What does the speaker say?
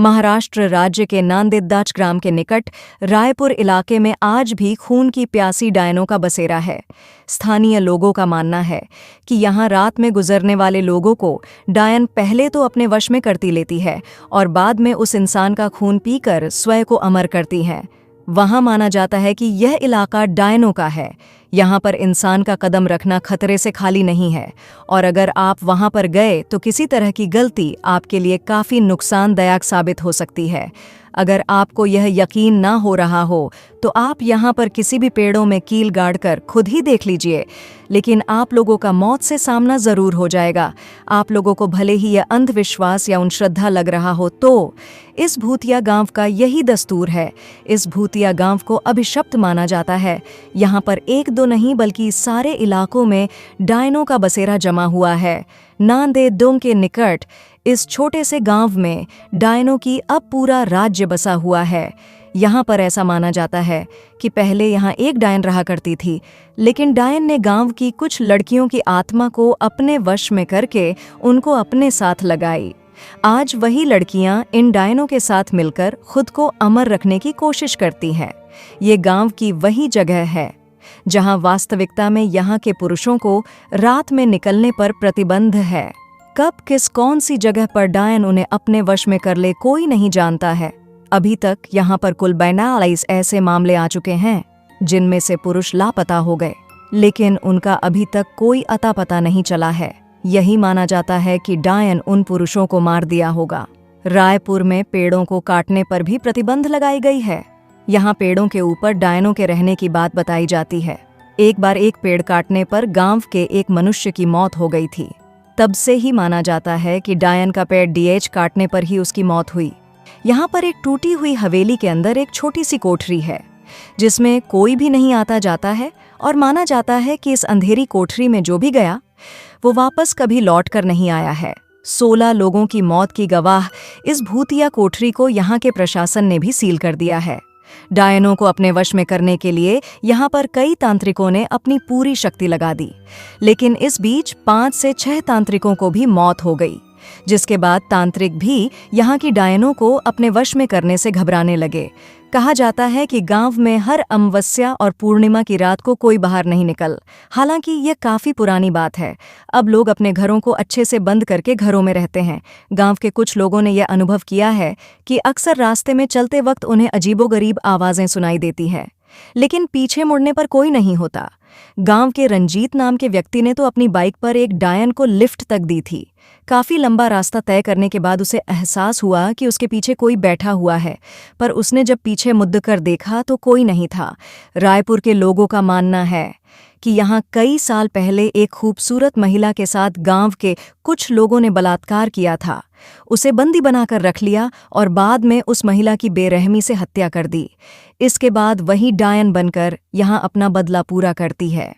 महाराष्ट्र राज्य के नांदेड़ ग्राम के निकट रायपुर इलाके में आज भी खून की प्यासी डायनों का बसेरा है। स्थानीय लोगों का मानना है कि यहाँ रात में गुजरने वाले लोगों को डायन पहले तो अपने वश में करती लेती है और बाद में उस इंसान का खून पीकर स्वयं को अमर करती हैं। वहाँ माना जाता है कि यह इलाका डायनों का है। यहाँ पर इंसान का कदम रखना खतरे से खाली नहीं है और अगर आप वहाँ पर गए तो किसी तरह की गलती आपके लिए काफ़ी नुकसानदायक साबित हो सकती है। अगर आपको यह यकीन ना हो रहा हो तो आप यहाँ पर किसी भी पेड़ों में कील गाड़कर खुद ही देख लीजिए, लेकिन आप लोगों का मौत से सामना ज़रूर हो जाएगा। आप लोगों को भले ही यह अंधविश्वास या श्रद्धा लग रहा हो तो इस भूतिया गांव का यही दस्तूर है। इस भूतिया गांव को अभिशप्त माना जाता है। यहाँ पर एक दो नहीं बल्कि सारे इलाकों में डायनों का बसेरा जमा हुआ है। नांदेड़ के निकट इस छोटे से गांव में डायनों की अब पूरा राज्य बसा हुआ है। यहाँ पर ऐसा माना जाता है कि पहले यहाँ एक डायन रहा करती थी, लेकिन डायन ने गांव की कुछ लड़कियों की आत्मा को अपने वश में करके उनको अपने साथ लगाई। आज वही लड़कियां इन डायनों के साथ मिलकर खुद को अमर रखने की कोशिश करती हैं। ये गांव की वही जगह है जहां वास्तविकता में यहाँ के पुरुषों को रात में निकलने पर प्रतिबंध है। कब किस कौन सी जगह पर डायन उन्हें अपने वश में कर ले कोई नहीं जानता है। अभी तक यहाँ पर कुल 42 ऐसे मामले आ चुके हैं जिनमें से पुरुष लापता हो गए, लेकिन उनका अभी तक कोई अता पता नहीं चला है। यही माना जाता है कि डायन उन पुरुषों को मार दिया होगा। रायपुर में पेड़ों को काटने पर भी प्रतिबंध लगाई गई है। यहाँ पेड़ों के ऊपर डायनों के रहने की बात बताई जाती है। एक बार एक पेड़ काटने पर गांव के एक मनुष्य की मौत हो गई थी। तब से ही माना जाता है कि डायन का पेड़ डीएच काटने पर ही उसकी मौत हुई। यहाँ पर एक टूटी हुई हवेली के अंदर एक छोटी सी कोठरी है जिसमें कोई भी नहीं आता जाता है और माना जाता है कि इस अंधेरी कोठरी में जो भी गया वो वापस कभी लौट कर नहीं आया है। 16 लोगों की मौत की गवाह इस भूतिया कोठरी को यहाँ के प्रशासन ने भी सील कर दिया है। डायनों को अपने वश में करने के लिए यहाँ पर कई तांत्रिकों ने अपनी पूरी शक्ति लगा दी, लेकिन इस बीच 5 से 6 तांत्रिकों को भी मौत हो गई, जिसके बाद तांत्रिक भी यहाँ की डायनों को अपने वश में करने से घबराने लगे। कहा जाता है कि गांव में हर अमावस्या और पूर्णिमा की रात को कोई बाहर नहीं निकल। हालांकि ये काफ़ी पुरानी बात है। अब लोग अपने घरों को अच्छे से बंद करके घरों में रहते हैं। गांव के कुछ लोगों ने यह अनुभव किया है कि अक्सर रास्ते में चलते वक्त उन्हें अजीबोगरीब आवाज़ें सुनाई देती हैं, लेकिन पीछे मुड़ने पर कोई नहीं होता। गांव के रंजीत नाम के व्यक्ति ने तो अपनी बाइक पर एक डायन को लिफ्ट तक दी थी। काफ़ी लंबा रास्ता तय करने के बाद उसे एहसास हुआ कि उसके पीछे कोई बैठा हुआ है, पर उसने जब पीछे मुड़ कर देखा तो कोई नहीं था। रायपुर के लोगों का मानना है कि यहाँ कई साल पहले एक खूबसूरत महिला के साथ गांव के कुछ लोगों ने बलात्कार किया था। उसे बंदी बनाकर रख लिया और बाद में उस महिला की बेरहमी से हत्या कर दी। इसके बाद वही डायन बनकर यहाँ अपना बदला पूरा करती है।